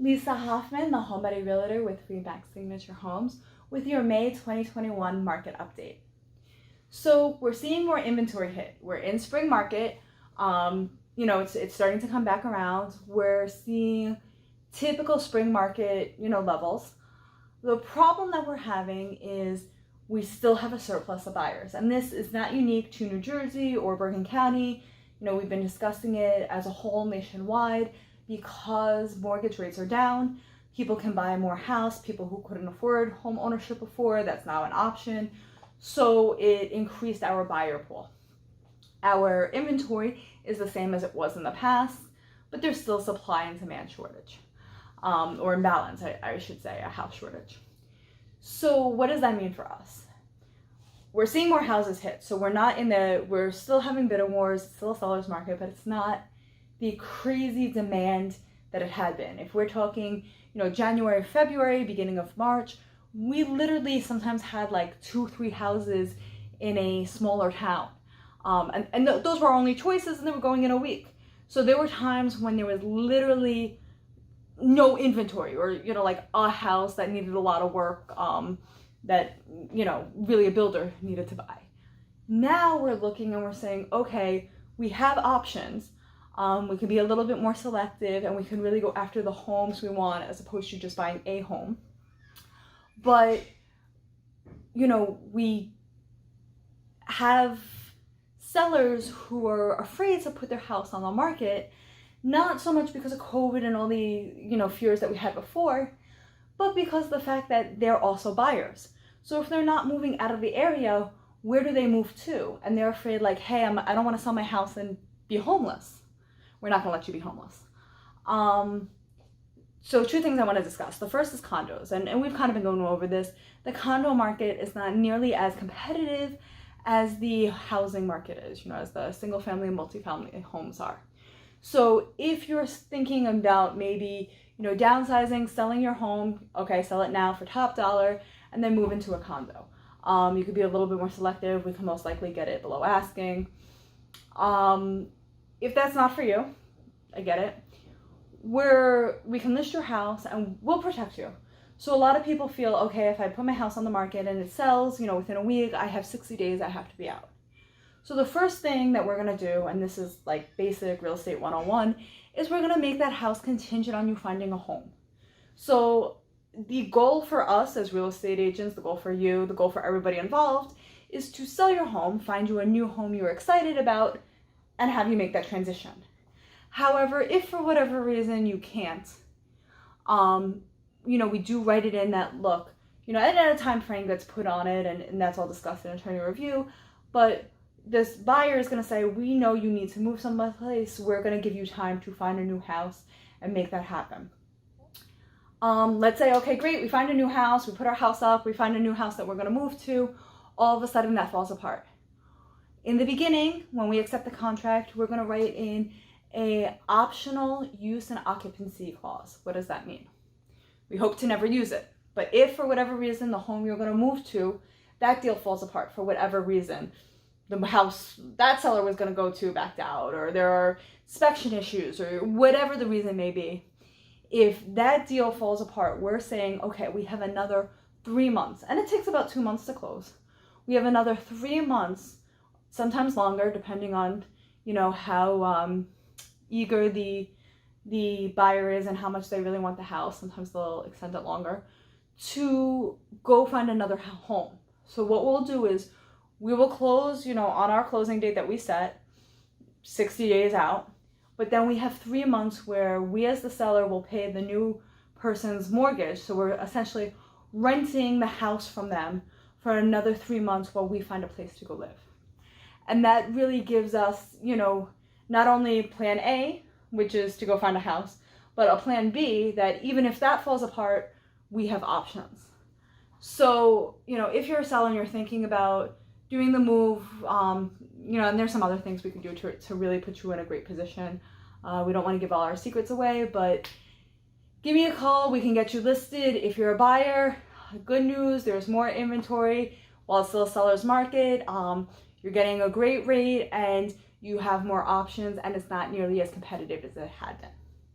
Lisa Hoffman, the Home Buddy Realtor with Greenback Signature Homes, with your May 2021 market update. So we're seeing more inventory hit. We're in spring market. It's starting to come back around. We're seeing typical spring market, levels. The problem that we're having is we still have a surplus of buyers, and this is not unique to New Jersey or Bergen County. We've been discussing it as a whole nationwide. Because mortgage rates are down, people can buy more house. People who couldn't afford home ownership before, that's now an option. So it increased our buyer pool. Our inventory is the same as it was in the past, but there's still supply and demand shortage, or imbalance, I should say, a house shortage. So what does that mean for us? We're seeing more houses hit. So we're still having bidder wars, it's still a seller's market, but it's not the crazy demand that it had been. If we're talking, January, February, beginning of March, we literally sometimes had like 2-3 houses in a smaller town. Those were our only choices, and they were going in a week. So there were times when there was literally no inventory, or, like a house that needed a lot of work, that, really a builder needed to buy. Now we're looking and we're saying, okay, we have options. We can be a little bit more selective, and we can really go after the homes we want as opposed to just buying a home. But, we have sellers who are afraid to put their house on the market, not so much because of COVID and all the, fears that we had before, but because of the fact that they're also buyers. So if they're not moving out of the area, where do they move to? And they're afraid like, hey, I don't want to sell my house and be homeless. We're not going to let you be homeless. So 2 things I want to discuss. The first is condos, and we've kind of been going over this. The condo market is not nearly as competitive as the housing market is, as the single family and multifamily homes are. So if you're thinking about maybe, downsizing, selling your home, okay, sell it now for top dollar, and then move into a condo. You could be a little bit more selective. We can most likely get it below asking. If that's not for you, I get it. We can list your house and we'll protect you. So a lot of people feel, okay, if I put my house on the market and it sells, within a week, I have 60 days, I have to be out. So the first thing that we're gonna do, and this is like basic real estate 101, is we're gonna make that house contingent on you finding a home. So the goal for us as real estate agents, the goal for you, the goal for everybody involved, is to sell your home, find you a new home you're excited about, and have you make that transition. However, if for whatever reason you can't, we do write it in that, look, and a time frame gets put on it, and that's all discussed in attorney review, but this buyer is going to say, we know you need to move someplace, we're going to give you time to find a new house and make that happen. Let's say, okay, great, we find a new house, we put our house up, we find a new house that we're going to move to, all of a sudden that falls apart. In the beginning, when we accept the contract, we're going to write in a optional use and occupancy clause. What does that mean? We hope to never use it. But if for whatever reason the home you're going to move to, that deal falls apart for whatever reason, the house that seller was going to go to backed out, or there are inspection issues, or whatever the reason may be, if that deal falls apart, we're saying, okay, we have another 3 months, and it takes about 2 months to close. We have another 3 months, sometimes longer, depending on, how eager the buyer is and how much they really want the house. Sometimes they'll extend it longer, to go find another home. So what we'll do is we will close, on our closing date that we set, 60 days out, but then we have 3 months where we as the seller will pay the new person's mortgage. So we're essentially renting the house from them for another 3 months while we find a place to go live. And that really gives us, not only plan A, which is to go find a house, but a plan B that even if that falls apart, we have options. So, if you're a seller and you're thinking about doing the move, and there's some other things we can do to really put you in a great position. We don't want to give all our secrets away, but give me a call. We can get you listed. If you're a buyer, good news, there's more inventory while it's still a seller's market. You're getting a great rate and you have more options, and it's not nearly as competitive as it had been.